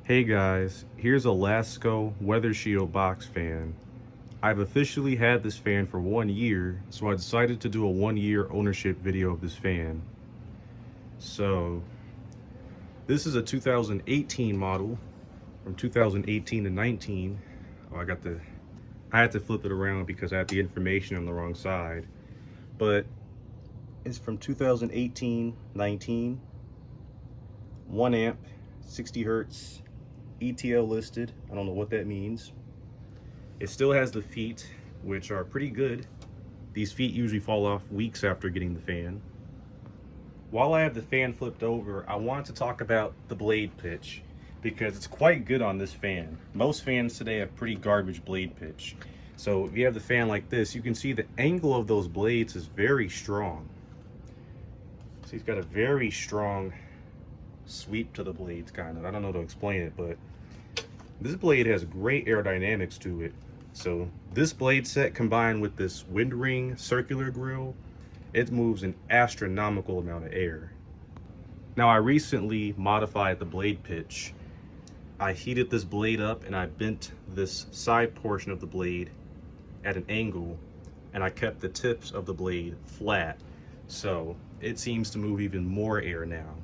Hey guys, here's a Lasko Weather-shield box fan. I've officially had this fan for 1 year, so I decided to do a 1-year ownership video of this fan. So, this is a 2018 model, from 2018 to 19. Oh, I had to flip it around because I had the information on the wrong side. But it's from 2018-19, 1 amp, 60 hertz, ETL listed. I don't know what that means. It still has the feet, which are pretty good. These feet usually fall off weeks after getting the fan. While I have the fan flipped over, I want to talk about the blade pitch because it's quite good on this fan. Most fans today have pretty garbage blade pitch. So if you have the fan like this, you can see the angle of those blades is very strong. So he's got a very strong sweep to the blades, kind of. I don't know how to explain it, but this blade has great aerodynamics to it. So this blade set combined with this wind ring circular grill, it moves an astronomical amount of air. Now I recently modified the blade pitch. I heated this blade up and I bent this side portion of the blade at an angle, and I kept the tips of the blade flat. So it seems to move even more air now.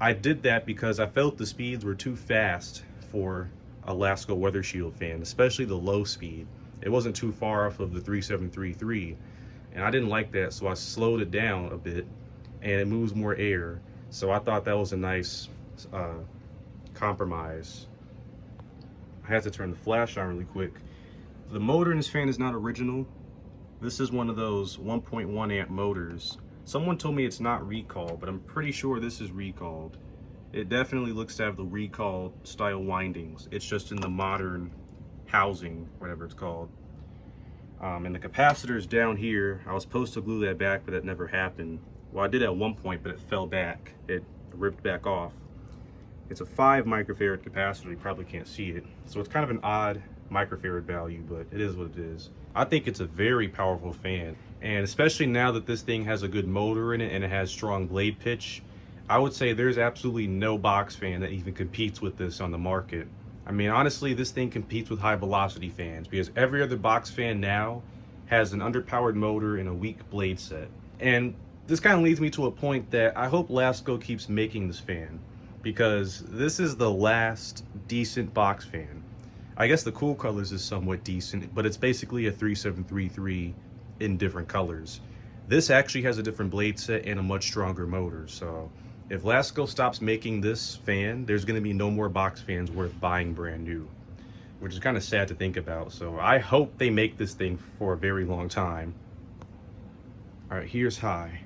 I did that because I felt the speeds were too fast for a Lasko Weather-shield fan, especially the low speed. It wasn't too far off of the 3733, and I didn't like that, so I slowed it down a bit, and it moves more air. So I thought that was a nice compromise. I had to turn the flash on really quick. The motor in this fan is not original. This is one of those 1.1 amp motors. Someone told me it's not recalled, but I'm pretty sure this is recalled. It definitely looks to have the recalled style windings. It's just in the modern housing, whatever it's called. And the capacitor's down here. I was supposed to glue that back, but that never happened. Well, I did at one point, but it fell back. It ripped back off. It's a 5 microfarad capacitor. You probably can't see it. So it's kind of an odd microfarad value, but it is what it is. I think it's a very powerful fan. And especially now that this thing has a good motor in it and it has strong blade pitch, I would say there's absolutely no box fan that even competes with this on the market. I mean, honestly, this thing competes with high velocity fans because every other box fan now has an underpowered motor and a weak blade set. And this kind of leads me to a point that I hope Lasko keeps making this fan, because this is the last decent box fan. I guess the Cool Colors is somewhat decent, but it's basically a 3733 in different colors. This actually has a different blade set and a much stronger motor. So if Lasko stops making this fan, there's going to be no more box fans worth buying brand new, which is kind of sad to think about. So I hope they make this thing for a very long time. All right, here's high.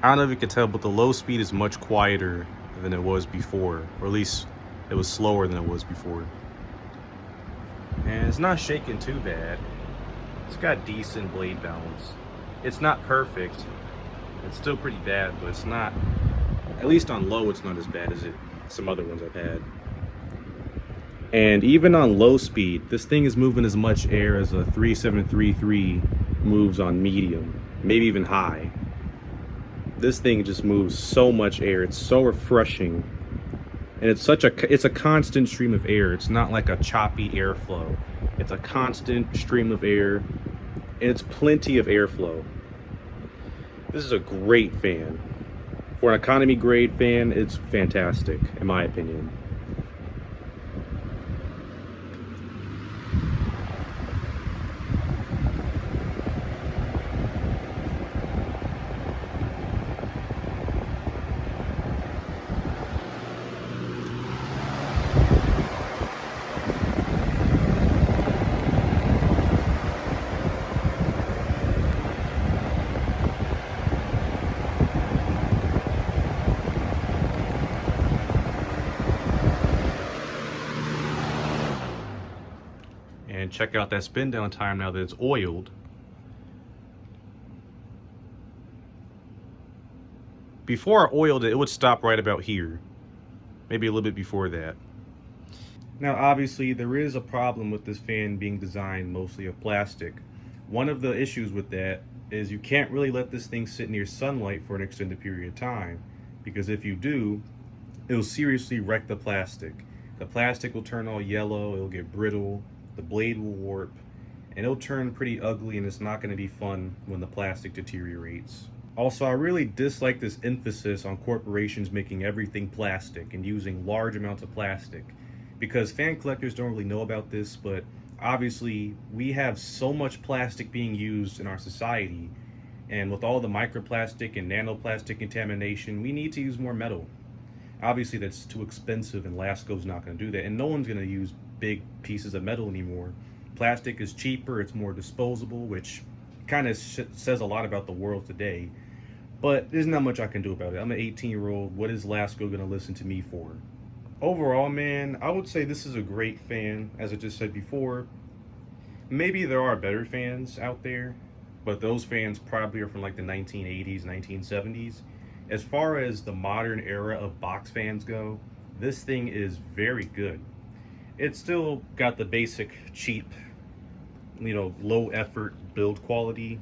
I don't know if you can tell, but the low speed is much quieter than it was before, or at least it was slower than it was before. And it's not shaking too bad. It's got decent blade balance. It's not perfect. It's still pretty bad, but it's not, at least on low, it's not as bad as some other ones I've had. And even on low speed, this thing is moving as much air as a 3733 moves on medium, maybe even high. This thing just moves so much air. It's so refreshing, and it's a constant stream of air. It's not like a choppy airflow. It's a constant stream of air, and it's plenty of airflow. This is a great fan For an economy grade fan, it's fantastic, in my opinion. And check out that spin down time now that it's oiled. Before I oiled it, it would stop right about here. Maybe a little bit before that. Now, obviously, there is a problem with this fan being designed mostly of plastic. One of the issues with that is you can't really let this thing sit near sunlight for an extended period of time, because if you do, it'll seriously wreck the plastic. The plastic will turn all yellow, it'll get brittle, the blade will warp, and it'll turn pretty ugly, and it's not going to be fun when the plastic deteriorates. Also, I really dislike this emphasis on corporations making everything plastic and using large amounts of plastic, because fan collectors don't really know about this, but obviously we have so much plastic being used in our society, and with all the microplastic and nanoplastic contamination, we need to use more metal. Obviously that's too expensive, and Lasko's not going to do that, and no one's going to use big pieces of metal anymore. Plastic is cheaper, it's more disposable, which kind of says a lot about the world today. But there's not much I can do about it. I'm an 18-year-old. What is Lasko going to listen to me for? Overall, man, I would say this is a great fan. As I just said before, maybe there are better fans out there, but those fans probably are from like the 1980s, 1970s. As far as the modern era of box fans go, this thing is very good. It's still got the basic cheap, low effort build quality.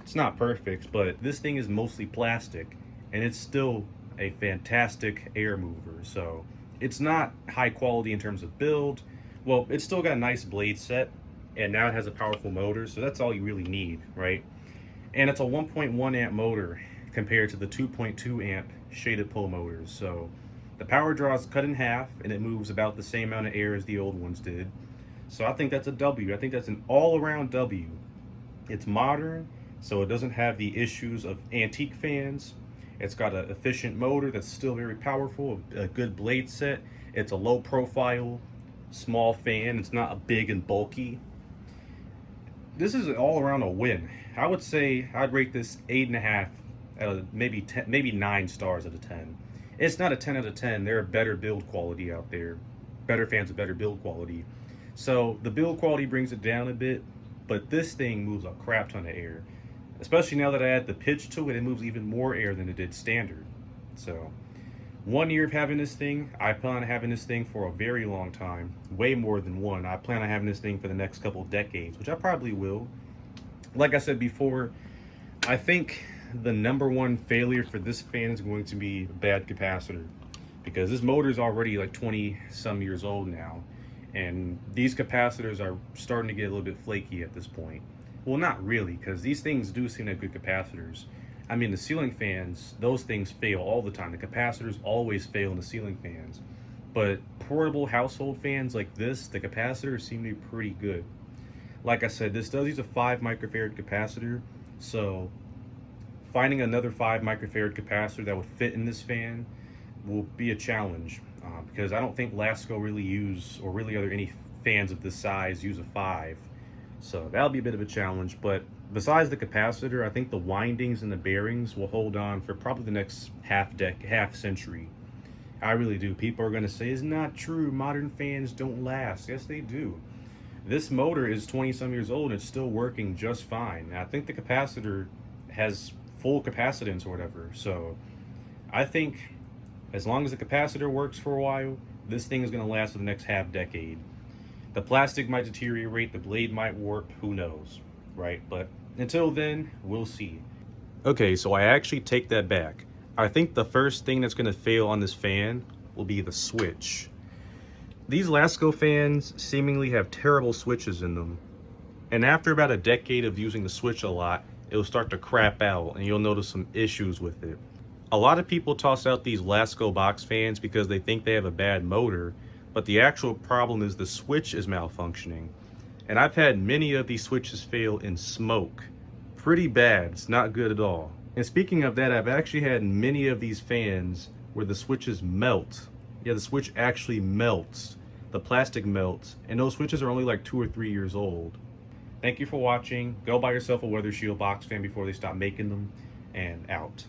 It's not perfect, but this thing is mostly plastic, and it's still a fantastic air mover. So it's not high quality in terms of build. Well, it's still got a nice blade set, and now it has a powerful motor, so that's all you really need, right? And it's a 1.1 amp motor compared to the 2.2 amp shaded pole motors. So the power draw is cut in half, and it moves about the same amount of air as the old ones did. So I think that's a W. I think that's an all-around W. It's modern, so it doesn't have the issues of antique fans. It's got an efficient motor that's still very powerful, a good blade set. It's a low profile, small fan. It's not big and bulky. This is all around a win. I would say I'd rate this 8.5 out of maybe 10, maybe 9 stars out of 10. It's not a 10 out of 10. There are better build quality out there. Better fans with better build quality. So the build quality brings it down a bit, but this thing moves a crap ton of air. Especially now that I add the pitch to it, it moves even more air than it did standard. So 1 year of having this thing, I plan on having this thing for a very long time. Way more than one. I plan on having this thing for the next couple of decades, which I probably will. Like I said before, I think the #1 failure for this fan is going to be a bad capacitor, because this motor is already like 20 some years old now, and these capacitors are starting to get a little bit flaky at this point. Well, not really, because these things do seem to have good capacitors. I mean, the ceiling fans, those things fail all the time. The capacitors always fail in the ceiling fans. But portable household fans like this, the capacitors seem to be pretty good. Like I said, this does use a 5 microfarad capacitor, so finding another 5 microfarad capacitor that would fit in this fan will be a challenge, because I don't think Lasko really use, or really other any fans of this size use a 5. So that'll be a bit of a challenge. But besides the capacitor, I think the windings and the bearings will hold on for probably the next half century. I really do. People are going to say it's not true, modern fans don't last. Yes, they do. This motor is 20 some years old and it's still working just fine. And I think the capacitor has full capacitance or whatever. So I think as long as the capacitor works for a while, this thing is going to last for the next half decade. The plastic might deteriorate, the blade might warp, who knows, right? But until then, we'll see. Okay, so I actually take that back. I think the first thing that's going to fail on this fan will be the switch. These Lasko fans seemingly have terrible switches in them. And after about a decade of using the switch a lot, it'll start to crap out and you'll notice some issues with it. A lot of people toss out these Lasko box fans because they think they have a bad motor, but the actual problem is the switch is malfunctioning. And I've had many of these switches fail in smoke. Pretty bad, it's not good at all. And speaking of that, I've actually had many of these fans where the switches melt. Yeah, the switch actually melts. The plastic melts, and those switches are only like 2 or 3 years old. Thank you for watching. Go buy yourself a Weather-shield box fan before they stop making them, and out.